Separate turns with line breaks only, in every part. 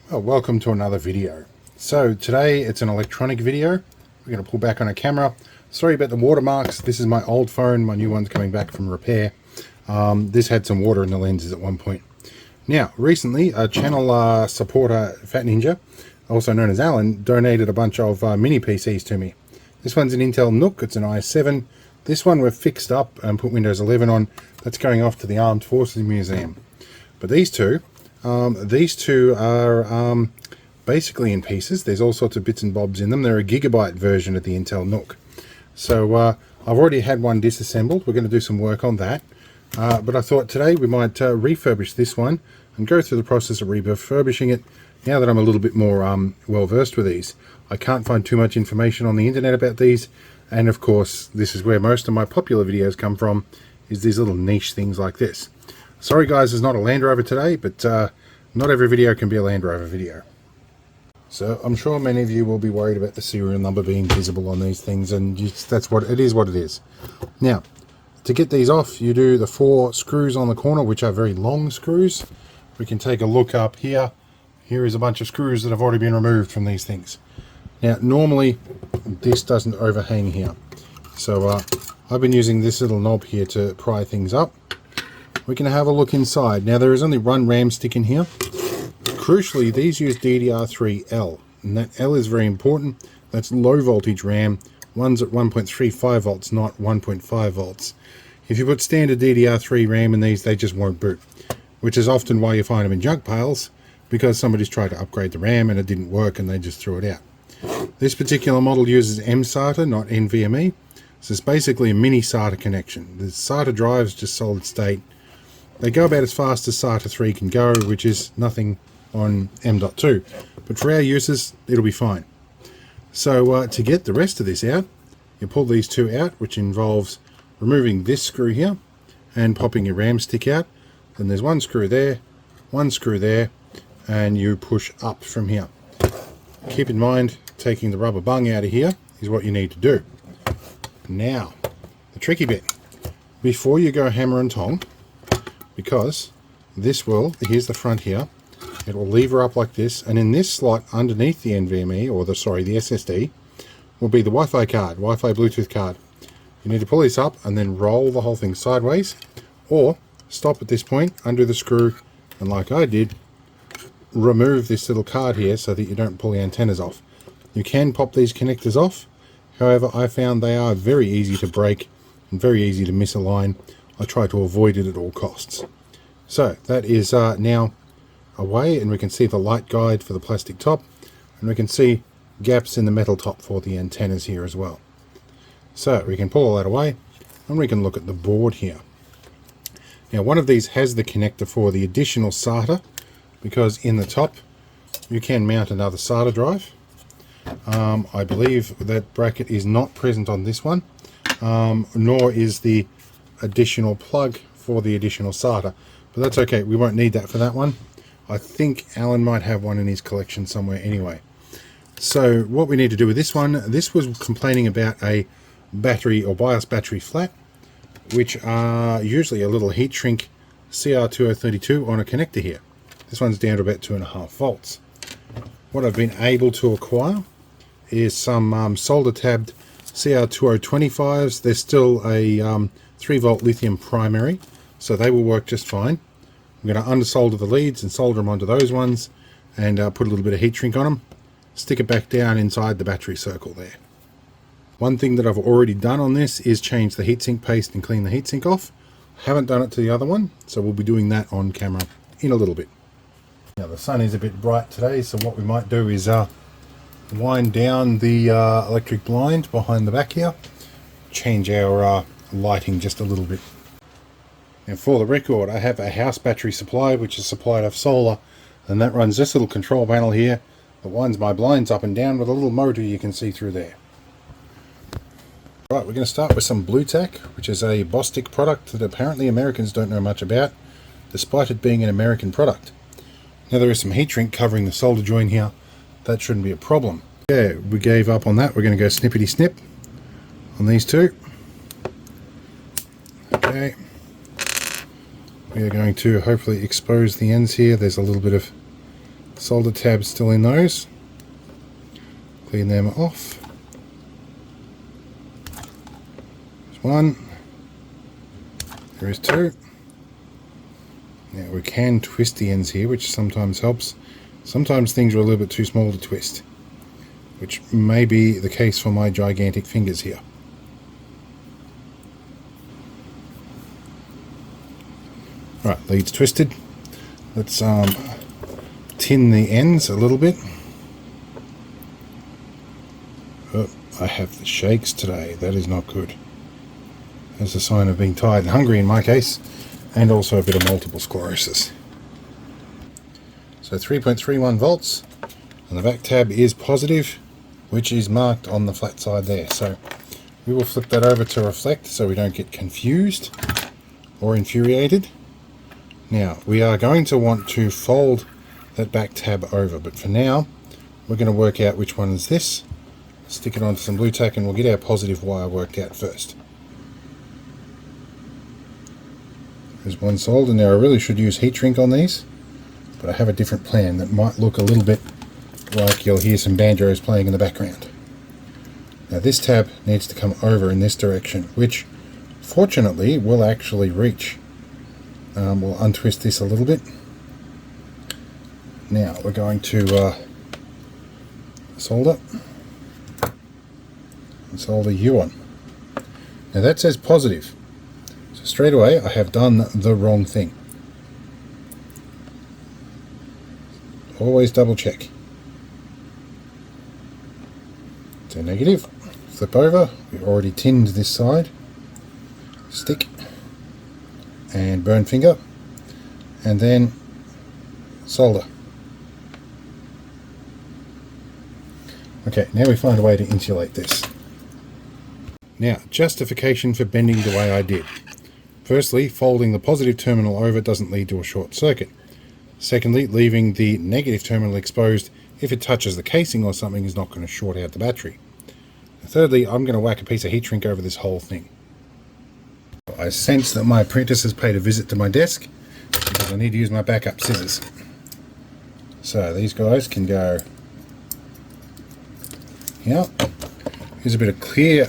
Oh, welcome to another video. So today it's an electronic video. We're going to pull back on a camera. Sorry about the watermarks. This is my old phone. My new one's coming back from repair. This had some water in the lenses at one point. Now, recently, a channel supporter, Fat Ninja, also known as Alan, donated a bunch of mini PCs to me. This one's an Intel NUC. It's an i7. This one we've fixed up and put Windows 11 on. That's going off to the Armed Forces Museum. But these two are basically in pieces. There's all sorts of bits and bobs in them. They're a Gigabyte version of the Intel NUC. So I've already had one disassembled. We're going to do some work on that. But I thought today we might refurbish this one and go through the process of refurbishing it now that I'm a little bit more well versed with these. I can't find too much information on the internet about these. And of course, this is where most of my popular videos come from, is these little niche things like this. Sorry guys, there's not a Land Rover today, but not every video can be a Land Rover video. So I'm sure many of you will be worried about the serial number being visible on these things, and that's what it is. Now, to get these off, you do the 4 screws on the corner, which are very long screws. We can take a look up here. Here is a bunch of screws that have already been removed from these things. Now, normally this doesn't overhang here. So I've been using this little knob here to pry things up. We can have a look inside. Now, there is only one RAM stick in here. Crucially, these use DDR3L, and that L is very important. That's low voltage RAM. One's at 1.35 volts, not 1.5 volts. If you put standard DDR3 RAM in these, they just won't boot, which is often why you find them in junk piles, because somebody's tried to upgrade the RAM and it didn't work and they just threw it out. This particular model uses mSATA, not NVMe. So it's basically a mini SATA connection. The SATA drive's just solid state. They go about as fast as SATA 3 can go, which is nothing on M.2. But for our uses, it'll be fine. So to get the rest of this out, you pull these two out, which involves removing this screw here and popping your RAM stick out. Then there's one screw there, and you push up from here. Keep in mind, taking the rubber bung out of here is what you need to do. Now, the tricky bit. Before you go hammer and tong, because this will, here's the front here, it will lever up like this, and in this slot underneath the NVMe, or the SSD, will be the Wi-Fi card, Wi-Fi Bluetooth card. You need to pull this up and then roll the whole thing sideways, or stop at this point, undo the screw, and like I did, remove this little card here so that you don't pull the antennas off. You can pop these connectors off, however I found they are very easy to break and very easy to misalign. I try to avoid it at all costs. So that is now away, and we can see the light guide for the plastic top, and we can see gaps in the metal top for the antennas here as well. So we can pull all that away, and we can look at the board here. Now, one of these has the connector for the additional SATA, because in the top you can mount another SATA drive. I believe that bracket is not present on this one, nor is the additional plug for the additional SATA, but that's okay, we won't need that for that one. I think Alan might have one in his collection somewhere anyway. So what we need to do with this one, this was complaining about a battery or BIOS battery flat, which are usually a little heat shrink CR2032 on a connector here. This one's down to about 2.5 volts. What I've been able to acquire is some solder tabbed CR2025s. They're still a 3 volt lithium primary, so they will work just fine. I'm going to undersolder the leads and solder them onto those ones, and put a little bit of heat shrink on them, stick it back down inside the battery circle there. One thing that I've already done on this is change the heatsink paste and clean the heatsink off. Haven't done it to the other one, so we'll be doing that on camera in a little bit. Now the sun is a bit bright today, so what we might do is wind down the electric blind behind the back here, change our lighting just a little bit. Now for the record, I have a house battery supply which is supplied off solar, and that runs this little control panel here that winds my blinds up and down with a little motor you can see through there. Right, we're going to start with some Blue Tack, which is a Bostik product that apparently Americans don't know much about, despite it being an American product. Now there is some heat shrink covering the solder joint here. That shouldn't be a problem. Yeah, we gave up on that. We're going to go snippety snip on these two. Okay. We are going to hopefully expose the ends here. There's a little bit of solder tabs still in those. Clean them off. There's one. There is two. Now we can twist the ends here, which sometimes helps. Sometimes things are a little bit too small to twist, which may be the case for my gigantic fingers here. Right, lead's twisted. Let's tin the ends a little bit. Oh, I have the shakes today. That is not good. That's a sign of being tired and hungry in my case, and also a bit of multiple sclerosis. So 3.31 volts, and the back tab is positive, which is marked on the flat side there. So we will flip that over to reflect so we don't get confused or infuriated. Now we are going to want to fold that back tab over, but for now we're going to work out which one is this. Stick it onto some blue tack and we'll get our positive wire worked out first. There's one solder. Now I really should use heat shrink on these, but I have a different plan that might look a little bit like you'll hear some banjos playing in the background. Now this tab needs to come over in this direction, which fortunately will actually reach. We'll untwist this a little bit. Now we're going to solder U on. Now that says positive, so straight away I have done the wrong thing. Always double check. So negative, flip over, we've already tinned this side, stick and burn finger, and then solder. Okay, now we find a way to insulate this. Now, justification for bending the way I did. Firstly, folding the positive terminal over doesn't lead to a short circuit. Secondly, leaving the negative terminal exposed if it touches the casing or something is not going to short out the battery. Thirdly, I'm going to whack a piece of heat shrink over this whole thing. I sense that my apprentice has paid a visit to my desk because I need to use my backup scissors. So these guys can go here. Here's a bit of clear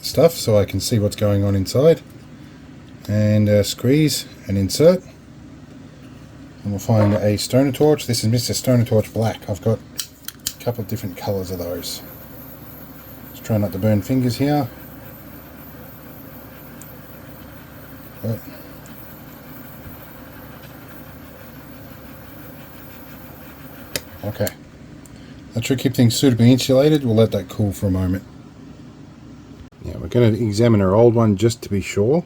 stuff so I can see what's going on inside. And squeeze and insert. And we'll find a stoner torch. This is Mr. Stoner Torch Black. I've got a couple of different colours of those. Just try not to burn fingers here. Oh. Okay. That should keep things suitably insulated. We'll let that cool for a moment. Now we're going to examine our old one just to be sure.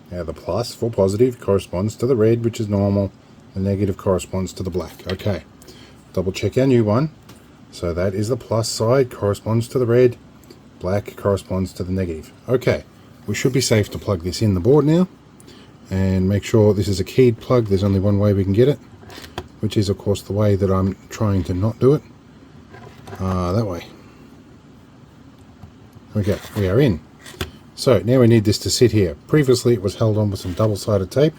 Now the plus for positive corresponds to the red, which is normal. The negative corresponds to the black. Okay. Double check our new one. So that is the plus side, corresponds to the red. Black corresponds to the negative. Okay. We should be safe to plug this in the board now. And make sure this is a keyed plug. There's only one way we can get it, which is of course the way that I'm trying to not do it. That way. Okay, we are in. So now we need this to sit here. Previously it was held on with some double-sided tape.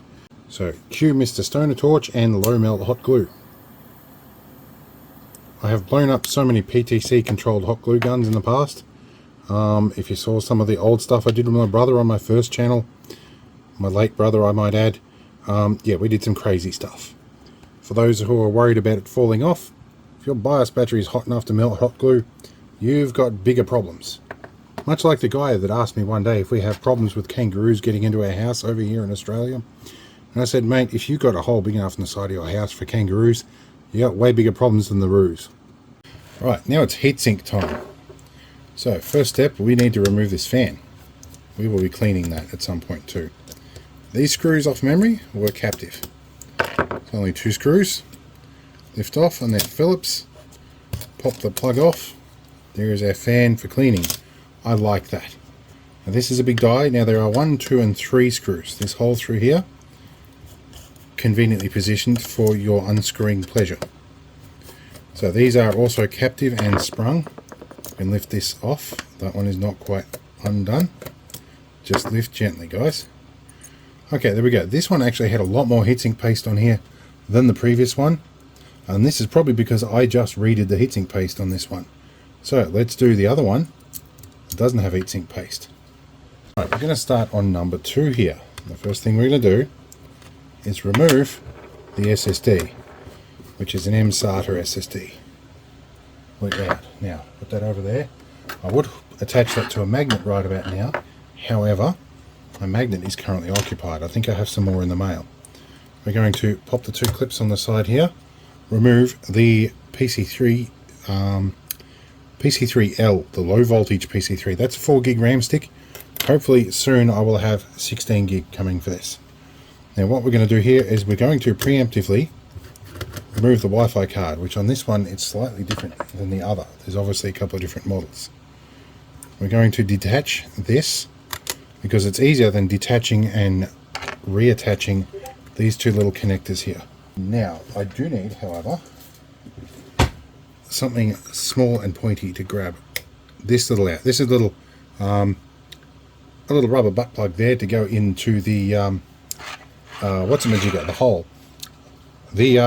So cue Mr. Stoner Torch and low melt hot glue. I have blown up so many PTC controlled hot glue guns in the past. If you saw some of the old stuff I did with my brother on my first channel, my late brother I might add, yeah, we did some crazy stuff. For those who are worried about it falling off, if your BIOS battery is hot enough to melt hot glue, you've got bigger problems. Much like the guy that asked me one day if we have problems with kangaroos getting into our house over here in Australia. And I said, mate, if you've got a hole big enough in the side of your house for kangaroos, you got way bigger problems than the roos. Right, now it's heatsink time. So first step, we need to remove this fan. We will be cleaning that at some point too. These screws off memory were captive. It's only 2 screws. Lift off and then Phillips. Pop the plug off. There is our fan for cleaning. I like that. Now this is a big die. Now there are 1, 2 and 3 screws. This hole through here, conveniently positioned for your unscrewing pleasure. So these are also captive and sprung. You can lift this off. That one is not quite undone. Just lift gently, guys. Okay, there we go. This one actually had a lot more heatsink paste on here than the previous one. And this is probably because I just redid the heatsink paste on this one. So let's do the other one that doesn't have heatsink paste. Right, we're going to start on number 2 here. The first thing we're going to do is remove the SSD, which is an M-SATA SSD. Like that. Now, put that over there. I would attach that to a magnet right about now. However, my magnet is currently occupied. I think I have some more in the mail. We're going to pop the 2 clips on the side here, remove the PC3, PC3L, the low voltage PC3. That's a 4 gig RAM stick. Hopefully soon I will have 16 gig coming for this. Now what we're going to do here is we're going to preemptively remove the Wi-Fi card, which on this one it's slightly different than the other. There's obviously a couple of different models. We're going to detach this because it's easier than detaching and reattaching these 2 little connectors here. Now I do need, however, something small and pointy to grab this little out. This is a little rubber butt plug there to go into the what's-a-majigger, the hole. The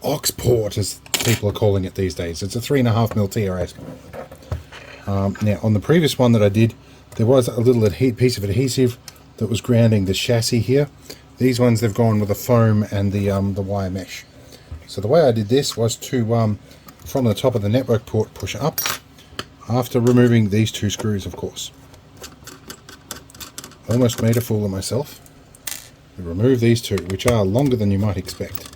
aux port, as people are calling it these days. It's a 3.5mm TRS. Now on the previous one that I did, there was a little piece of adhesive that was grounding the chassis here. These ones, they've gone with the foam and the wire mesh. So the way I did this was to from the top of the network port push up, after removing these 2 screws, of course. Almost made a fool of myself. We remove these 2, which are longer than you might expect.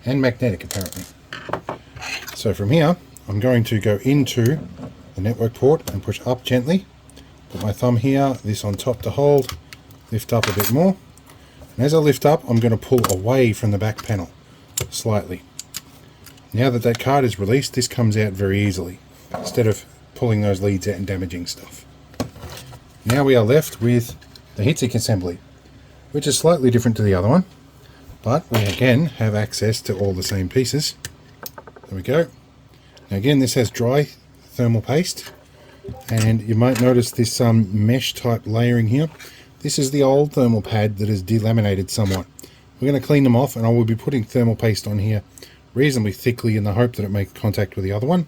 And magnetic, apparently. So from here, I'm going to go into the network port and push up gently. Put my thumb here, this on top to hold, lift up a bit more. And as I lift up, I'm going to pull away from the back panel slightly. Now that that card is released, this comes out very easily, instead of pulling those leads out and damaging stuff. Now we are left with the heatsink assembly, which is slightly different to the other one, but we again have access to all the same pieces. There we go. Now again, this has dry thermal paste, and you might notice this mesh type layering here. This is the old thermal pad that is delaminated somewhat. We're going to clean them off, and I will be putting thermal paste on here reasonably thickly in the hope that it makes contact with the other one.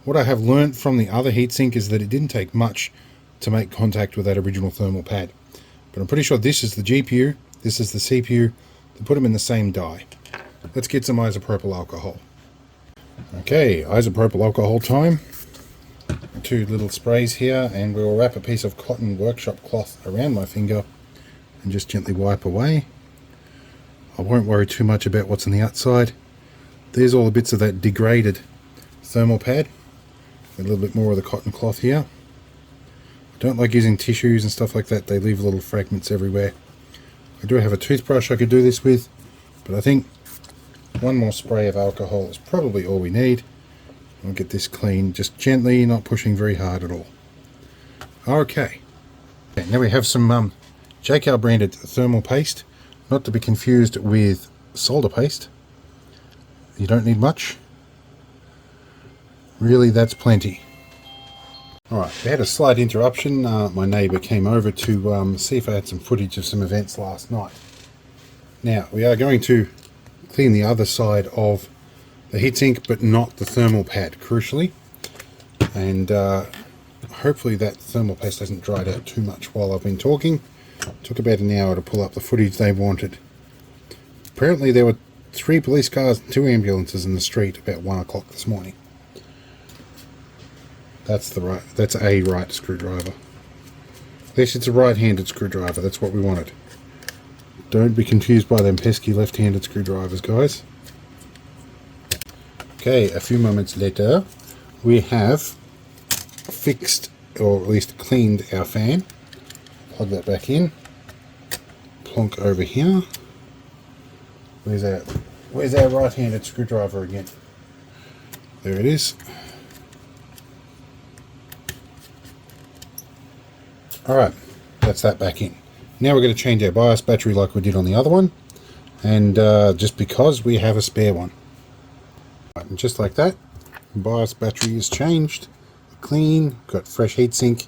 What I have learnt from the other heatsink is that it didn't take much to make contact with that original thermal pad. But I'm pretty sure this is the GPU, this is the CPU, to put them in the same die. Let's get some isopropyl alcohol. Okay, isopropyl alcohol time. 2 little sprays here, and we'll wrap a piece of cotton workshop cloth around my finger and just gently wipe away. I won't worry too much about what's on the outside. There's all the bits of that degraded thermal pad. A little bit more of the cotton cloth here. I don't like using tissues and stuff like that. They leave little fragments everywhere. I do have a toothbrush I could do this with, but I think 1 more spray of alcohol is probably all we need. I'll get this clean, just gently, not pushing very hard at all. Okay, now we have some JCal branded thermal paste, not to be confused with solder paste. You don't need much. Really, that's plenty. Alright, we had a slight interruption. My neighbour came over to see if I had some footage of some events last night. Now, we are going to clean the other side of the heatsink, but not the thermal pad, crucially. And hopefully that thermal paste hasn't dried out too much while I've been talking. It took about an hour to pull up the footage they wanted. Apparently there were 3 police cars and 2 ambulances in the street about 1 o'clock this morning. That's a right screwdriver. At least it's a right-handed screwdriver, that's what we wanted. Don't be confused by them pesky left-handed screwdrivers, guys. Okay, a few moments later, we have fixed, or at least cleaned our fan. Plug that back in. Plonk over here. Where's our right-handed screwdriver again? There it is. Alright, that's that back in. Now we're going to change our BIOS battery like we did on the other one, and just because we have a spare one. Right, and just like that, the BIOS battery is changed, clean, got fresh heatsink,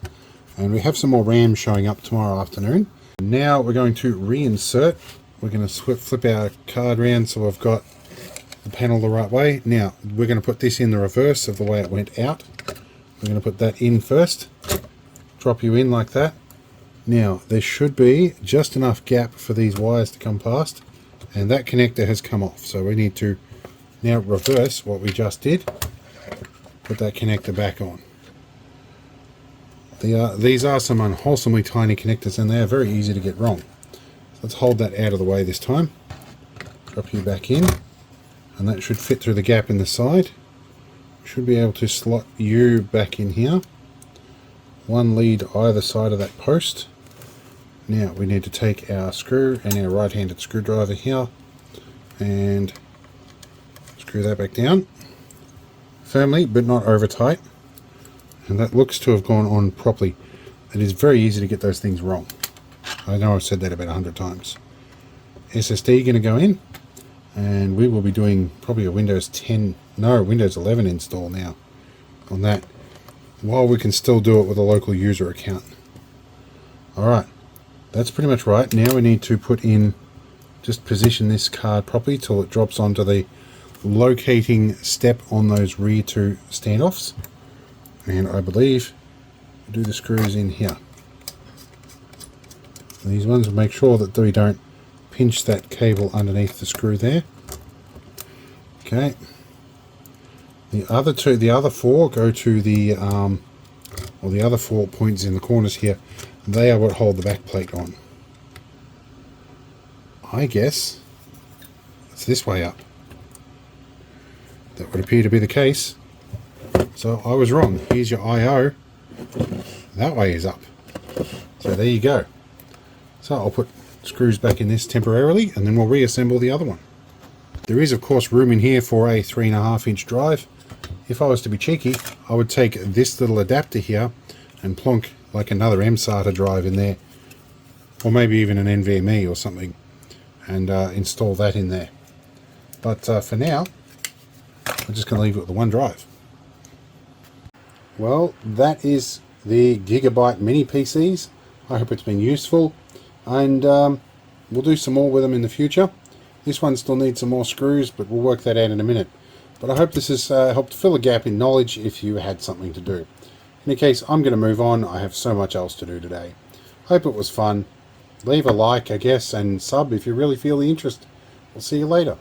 and we have some more RAM showing up tomorrow afternoon. Now we're going to reinsert we're going to flip our card around so I've got the panel the right way. Now we're going to put this in the reverse of the way it went out. We're going to put that in first, drop you in like that. Now there should be just enough gap for these wires to come past, and that connector has come off, so we need to now reverse what we just did, put that connector back on. These are some unwholesomely tiny connectors and they are very easy to get wrong. Let's hold that out of the way this time, drop you back in, and that should fit through the gap in the side. Should be able to slot you back in here, one lead either side of that post. Now we need to take our screw and our right-handed screwdriver here and screw that back down firmly but not over tight, and that looks to have gone on properly. It is very easy to get those things wrong. I know I've said that about 100 times. SSD going to go in, and we will be doing probably a Windows 11 install now on that, while we can still do it with a local user account. Alright, that's pretty much right. Now we need to put in, just position this card properly till it drops onto the locating step on those rear two standoffs, and I believe do the screws in here. These ones will make sure that we don't pinch that cable underneath the screw there. Okay. The other four go to the the other 4 points in the corners here. They are what hold the back plate on. I guess it's this way up. That would appear to be the case. So I was wrong. Here's your I/O. That way is up. So there you go. So I'll put screws back in this temporarily, and then we'll reassemble the other one. There is of course room in here for a 3.5-inch drive. If I was to be cheeky, I would take this little adapter here and plonk like another MSATA drive in there, or maybe even an NVMe or something, and install that in there. But for now, I'm just going to leave it with the one drive. Well, that is the Gigabyte mini PCs. I hope it's been useful, and we'll do some more with them in the future. This one still needs some more screws, but we'll work that out in a minute. But I hope this has helped fill a gap in knowledge if you had something to do. In any case, I'm going to move on. I have so much else to do today. Hope it was fun. Leave a like, I guess, and sub if you really feel the interest. We'll see you later.